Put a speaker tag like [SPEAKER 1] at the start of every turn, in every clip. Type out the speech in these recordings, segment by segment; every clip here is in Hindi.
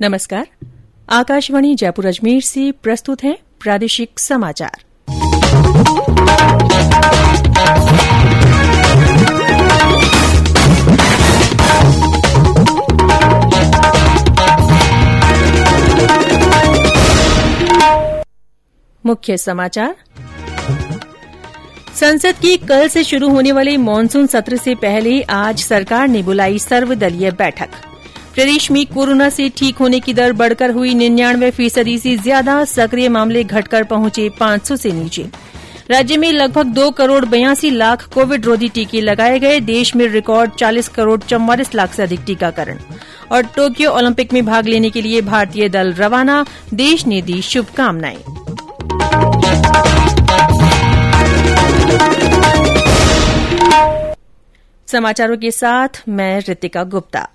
[SPEAKER 1] नमस्कार। आकाशवाणी जयपुर अजमेर से प्रस्तुत है प्रादेशिक समाचार। मुख्य समाचार। संसद की कल से शुरू होने वाले मानसून सत्र से पहले आज सरकार ने बुलाई सर्वदलीय बैठक। प्रदेश में कोरोना से ठीक होने की दर बढ़कर हुई 99% से ज्यादा, सक्रिय मामले घटकर पहुंचे 500 से नीचे। राज्य में लगभग 2 करोड़ 82 लाख कोविड रोधी टीके लगाए गए। देश में रिकॉर्ड 40 करोड़ 44 लाख से अधिक टीकाकरण। और टोक्यो ओलंपिक में भाग लेने के लिए भारतीय दल रवाना, देश ने दी शुभकामनाएं। समाचारों के साथ मैं ऋतिका गुप्ता।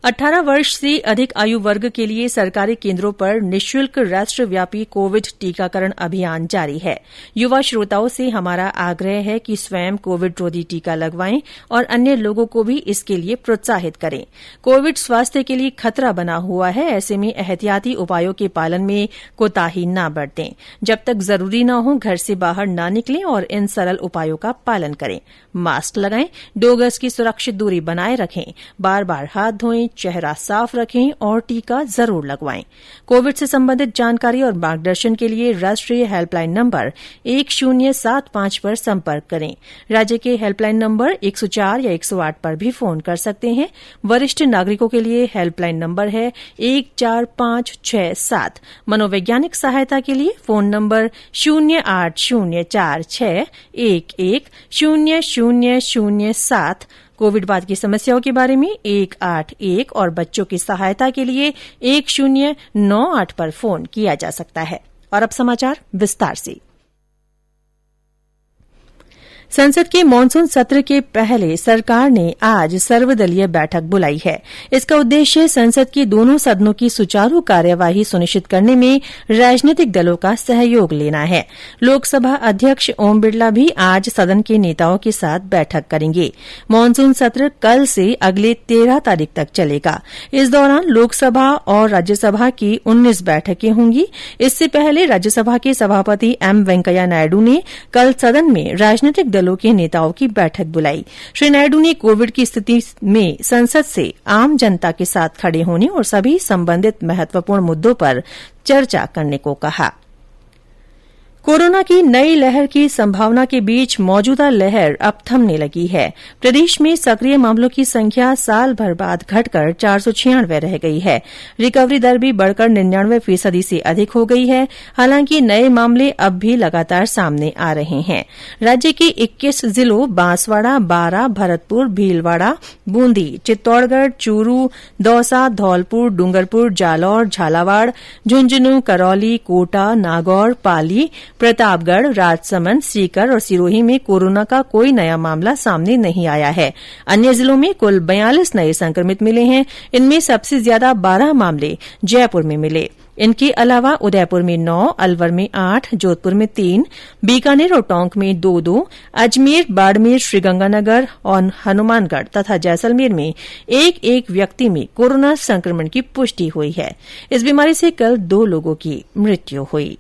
[SPEAKER 1] 18 वर्ष से अधिक आयु वर्ग के लिए सरकारी केन्द्रों पर निःशुल्क राष्ट्रव्यापी कोविड टीकाकरण अभियान जारी है। युवा श्रोताओं से हमारा आग्रह है कि स्वयं कोविड रोधी टीका लगवाएं और अन्य लोगों को भी इसके लिए प्रोत्साहित करें। कोविड स्वास्थ्य के लिए खतरा बना हुआ है, ऐसे में एहतियाती उपायों के पालन में कोताही न बरतें। जब तक जरूरी न हो घर से बाहर न निकलें और इन सरल उपायों का पालन करें। मास्क लगाएं, 2 गज की सुरक्षित दूरी बनाए रखें, बार बार हाथ धोएं, चेहरा साफ रखें और टीका जरूर लगवाएं। कोविड से संबंधित जानकारी और मार्गदर्शन के लिए राष्ट्रीय हेल्पलाइन नंबर 1075 पर संपर्क करें। राज्य के हेल्पलाइन नंबर 104 या 108 पर भी फोन कर सकते हैं। वरिष्ठ नागरिकों के लिए हेल्पलाइन नंबर है 14567। मनोवैज्ञानिक सहायता के लिए फोन नंबर 08046110007। कोविड बाद की समस्याओं के बारे में 181 और बच्चों की सहायता के लिए 1098 पर फोन किया जा सकता है। और अब समाचार विस्तार से। संसद के मानसून सत्र के पहले सरकार ने आज सर्वदलीय बैठक बुलाई है। इसका उद्देश्य संसद के दोनों सदनों की सुचारू कार्यवाही सुनिश्चित करने में राजनीतिक दलों का सहयोग लेना है। लोकसभा अध्यक्ष ओम बिरला भी आज सदन के नेताओं के साथ बैठक करेंगे। मानसून सत्र कल से अगले 13 तारीख तक चलेगा। इस दौरान लोकसभा और राज्यसभा की 19 बैठकें होंगी। इससे पहले राज्यसभा के सभापति एम वेंकैया नायडू ने कल सदन में राजनीतिक दलों के नेताओं की बैठक बुलाई। श्री नायडू ने कोविड की स्थिति में संसद से आम जनता के साथ खड़े होने और सभी संबंधित महत्वपूर्ण मुद्दों पर चर्चा करने को कहा। कोरोना की नई लहर की संभावना के बीच मौजूदा लहर अब थमने लगी है। प्रदेश में सक्रिय मामलों की संख्या साल भर बाद घटकर 496 रह गई है। रिकवरी दर भी बढ़कर 99% से अधिक हो गई है। हालांकि नए मामले अब भी लगातार सामने आ रहे हैं। राज्य के 21 जिलों बांसवाड़ा, बारां, भरतपुर, भीलवाड़ा, बूंदी, चित्तौड़गढ़, चूरू, दौसा, धौलपुर, डूंगरपुर, जालौर, झालावाड़, झुंझुनूं, करौली, कोटा, नागौर, पाली, प्रतापगढ़, राजसमंद, सीकर और सिरोही में कोरोना का कोई नया मामला सामने नहीं आया है। अन्य जिलों में कुल 42 नए संक्रमित मिले हैं। इनमें सबसे ज्यादा 12 मामले जयपुर में मिले। इनके अलावा उदयपुर में 9, अलवर में 8, जोधपुर में 3, बीकानेर और टोंक में 2-2, अजमेर, बाड़मेर, श्रीगंगानगर और हनुमानगढ़ तथा जैसलमेर में 1-1 व्यक्ति में कोरोना संक्रमण की पुष्टि हुई है। इस बीमारी से कल 2 लोगों की मृत्यु हुई।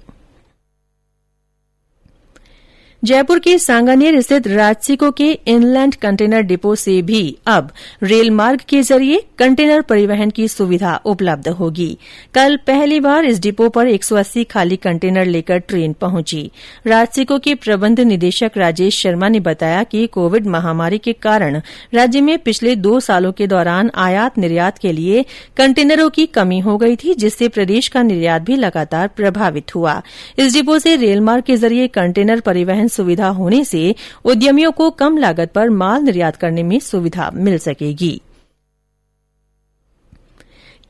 [SPEAKER 1] जयपुर के सांगानेर स्थित राजसिको के इनलैंड कंटेनर डिपो से भी अब रेल मार्ग के जरिए कंटेनर परिवहन की सुविधा उपलब्ध होगी। कल पहली बार इस डिपो पर 180 खाली कंटेनर लेकर ट्रेन पहुंची। राजसिको के प्रबंध निदेशक राजेश शर्मा ने बताया कि कोविड महामारी के कारण राज्य में पिछले 2 सालों के दौरान आयात निर्यात के लिए कंटेनरों की कमी हो गई थी, जिससे प्रदेश का निर्यात भी लगातार प्रभावित हुआ। इस डिपो से रेल मार्ग के जरिए कंटेनर परिवहन सुविधा होने से उद्यमियों को कम लागत पर माल निर्यात करने में सुविधा मिल सकेगी।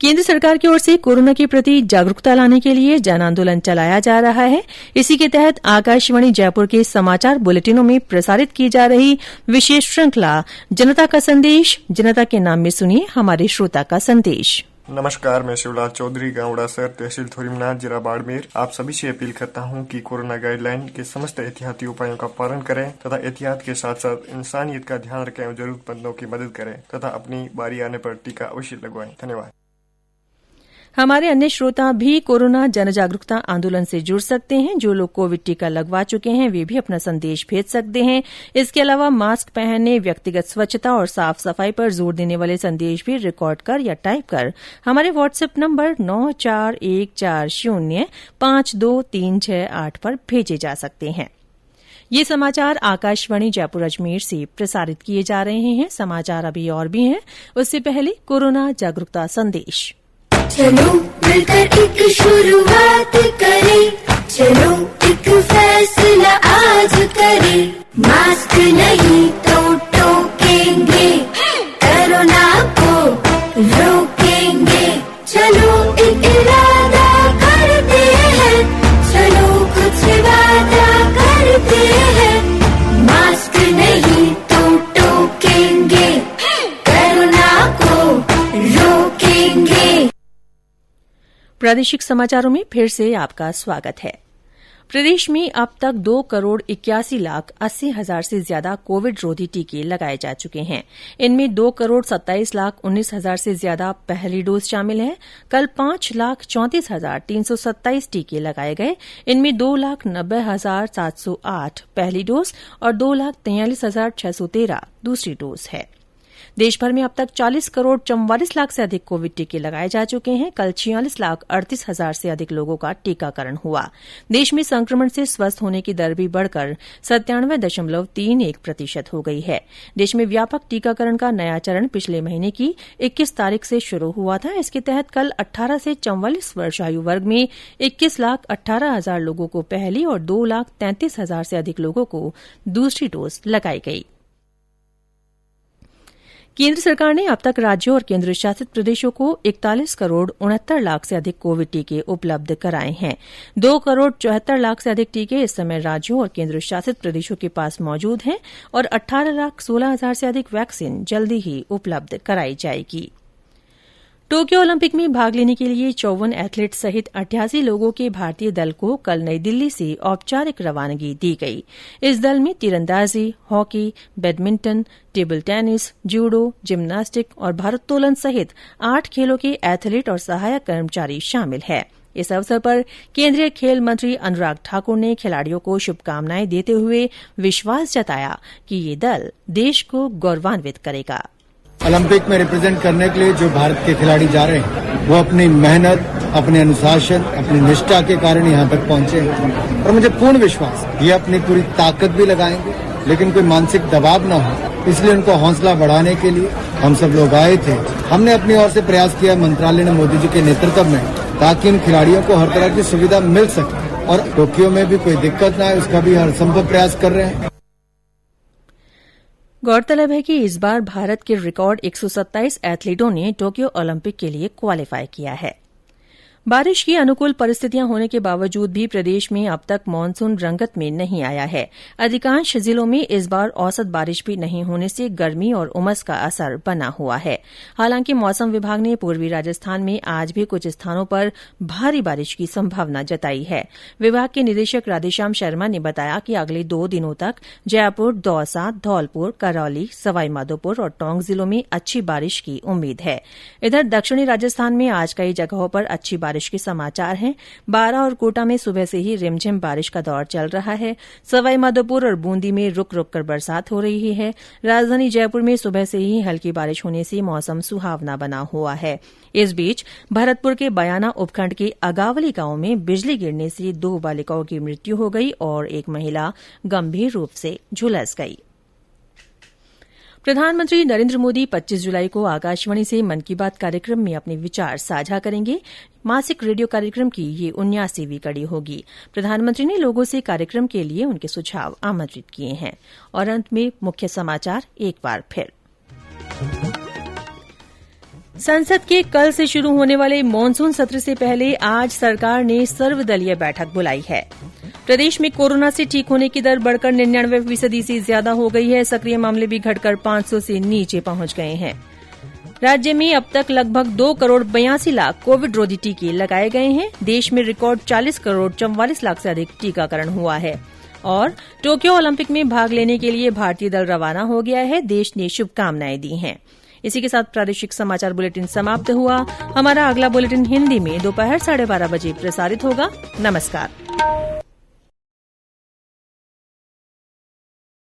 [SPEAKER 1] केंद्र सरकार की ओर से कोरोना के प्रति जागरूकता लाने के लिए जन आंदोलन चलाया जा रहा है। इसी के तहत आकाशवाणी जयपुर के समाचार बुलेटिनों में प्रसारित की जा रही विशेष श्रृंखला जनता का संदेश, जनता के नाम में सुनिए हमारे श्रोता का संदेश।
[SPEAKER 2] नमस्कार, मैं शिवलाल चौधरी, गांव उड़ासर, तहसील थोरीमनाथ, जिला बाड़मेर। आप सभी से अपील करता हूं कि कोरोना गाइडलाइन के समस्त एहतियाती उपायों का पालन करें तथा एहतियात के साथ साथ इंसानियत का ध्यान रखें और जरूरतमंदों की मदद करें तथा अपनी बारी आने पर टीका अवश्य लगवाएं। धन्यवाद।
[SPEAKER 1] हमारे अन्य श्रोता भी कोरोना जन जागरूकता आंदोलन से जुड़ सकते हैं। जो लोग कोविड टीका लगवा चुके हैं वे भी अपना संदेश भेज सकते हैं। इसके अलावा मास्क पहनने, व्यक्तिगत स्वच्छता और साफ सफाई पर जोर देने वाले संदेश भी रिकॉर्ड कर या टाइप कर हमारे व्हाट्सएप नंबर 9414052368 पर भेजे जा सकते हैं। ये समाचार आकाशवाणी जयपुर अजमेर से प्रसारित किए जा रहे हैं। समाचार अभी और भी हैं, उससे पहले कोरोना जागरूकता संदेश।
[SPEAKER 3] चलो मिलकर एक शुरुआत करें, चलो एक फैसला आज करें। मास्क नहीं तो टोकेंगे, कोरोना को रोकेंगे। चलो एक इरादा करते हैं, चलो कुछ वादा करते हैं। मास्क नहीं तो टोकेंगे, कोरोना को रोकेंगे।
[SPEAKER 1] प्रादेशिक समाचारों में फिर से आपका स्वागत है। प्रदेश में अब तक 2,81,80,000 से ज्यादा कोविड रोधी टीके लगाए जा चुके हैं। इनमें 2,27,19,000 से ज्यादा पहली डोज शामिल है। कल 5,34,327 टीके लगाए गए। इनमें 2,90,708 पहली डोज और 2,43,613 दूसरी डोज है। देशभर में अब तक 40,44,00,000 से अधिक कोविड टीके लगाए जा चुके हैं। कल 46,38,000 से अधिक लोगों का टीकाकरण हुआ। देश में संक्रमण से स्वस्थ होने की दर भी बढ़कर 97.31% हो गई है। देश में व्यापक टीकाकरण का नया चरण पिछले महीने की 21 तारीख से शुरू हुआ था। इसके तहत कल 18 से 44 वर्ष आयु वर्ग में 21,18,000 लोगों को पहली और 2,33,000 से अधिक लोगों को दूसरी डोज लगाई गई। केंद्र सरकार ने अब तक राज्यों और केंद्र शासित प्रदेशों को 41,69,00,000 से अधिक कोविड टीके उपलब्ध कराए हैं। 2,74,00,000 से अधिक टीके इस समय राज्यों और केंद्र शासित प्रदेशों के पास मौजूद हैं और 18,16,000 से अधिक वैक्सीन जल्दी ही उपलब्ध कराई जाएगी। टोक्यो ओलंपिक में भाग लेने के लिए 54 एथलीट सहित 88 लोगों के भारतीय दल को कल नई दिल्ली से औपचारिक रवानगी दी गई। इस दल में तीरंदाजी, hockey, badminton, table tennis, judo, gymnastic और भारोत्तोलन सहित 8 खेलों के एथलीट और सहायक कर्मचारी शामिल हैं। इस अवसर पर केंद्रीय खेल मंत्री अनुराग ठाकुर ने खिलाड़ियों को शुभकामनाएं देते हुए विश्वास जताया कि ये दल देश को गौरवान्वित करेगा।
[SPEAKER 4] ओलंपिक में रिप्रेजेंट करने के लिए जो भारत के खिलाड़ी जा रहे हैं वो अपनी मेहनत, अपने अनुशासन, अपनी निष्ठा के कारण यहाँ तक पहुंचे हैं और मुझे पूर्ण विश्वास ये अपनी पूरी ताकत भी लगाएंगे, लेकिन कोई मानसिक दबाव न हो, इसलिए उनको हौसला बढ़ाने के लिए हम सब लोग आए थे। हमने अपनी ओर से प्रयास किया मंत्रालय ने मोदी जी के नेतृत्व में, ताकि इन खिलाड़ियों को हर तरह की सुविधा मिल सके और टोक्यो में भी कोई दिक्कत न आए, उसका भी हर संभव प्रयास कर रहे हैं।
[SPEAKER 1] गौरतलब है कि इस बार भारत के रिकॉर्ड 127 एथलीटों ने टोक्यो ओलंपिक के लिए क्वालीफाई किया है। बारिश की अनुकूल परिस्थितियां होने के बावजूद भी प्रदेश में अब तक मानसून रंगत में नहीं आया है। अधिकांश जिलों में इस बार औसत बारिश भी नहीं होने से गर्मी और उमस का असर बना हुआ है। हालांकि मौसम विभाग ने पूर्वी राजस्थान में आज भी कुछ स्थानों पर भारी बारिश की संभावना जताई है। विभाग के निदेशक राधेश्याम शर्मा ने बताया कि अगले 2 दिनों तक जयपुर, दौसा, धौलपुर, करौली, सवाईमाधोपुर और टोंक जिलों में अच्छी बारिश की उम्मीद है। इधर दक्षिणी राजस्थान में आज कई जगहों पर अच्छी बारिश के समाचार हैं। बारां और कोटा में सुबह से ही रिमझिम बारिश का दौर चल रहा है। सवाईमाधोपुर और बूंदी में रुक रुक कर बरसात हो रही है। राजधानी जयपुर में सुबह से ही हल्की बारिश होने से मौसम सुहावना बना हुआ है। इस बीच भरतपुर के बयाना उपखंड के अगावली गांव में बिजली गिरने से 2 बालिकाओं की मृत्यु हो गई और एक महिला गंभीर रूप से झुलस गई। प्रधानमंत्री नरेंद्र मोदी 25 जुलाई को आकाशवाणी से मन की बात कार्यक्रम में अपने विचार साझा करेंगे। मासिक रेडियो कार्यक्रम की ये 79वीं कड़ी होगी। प्रधानमंत्री ने लोगों से कार्यक्रम के लिए उनके सुझाव आमंत्रित किए हैं। और अंत में मुख्य समाचार एक बार फिर। संसद के कल से शुरू होने वाले मानसून सत्र से पहले आज सरकार ने सर्वदलीय बैठक बुलाई है। प्रदेश में कोरोना से ठीक होने की दर बढ़कर 99% से ज्यादा हो गई है। सक्रिय मामले भी घटकर 500 से नीचे पहुंच गए हैं। राज्य में अब तक लगभग 2,82,00,000 कोविड रोधी टीके लगाए गए हैं। देश में रिकॉर्ड 40,44,00,000 से अधिक टीकाकरण हुआ है। और टोक्यो ओलंपिक में भाग लेने के लिए भारतीय दल रवाना हो गया है। देश ने शुभकामनाएं दी हैं। इसी के साथ प्रादेशिक समाचार बुलेटिन समाप्त हुआ। हमारा अगला बुलेटिन हिन्दी में दोपहर 12:30 बजे प्रसारित होगा। नमस्कार।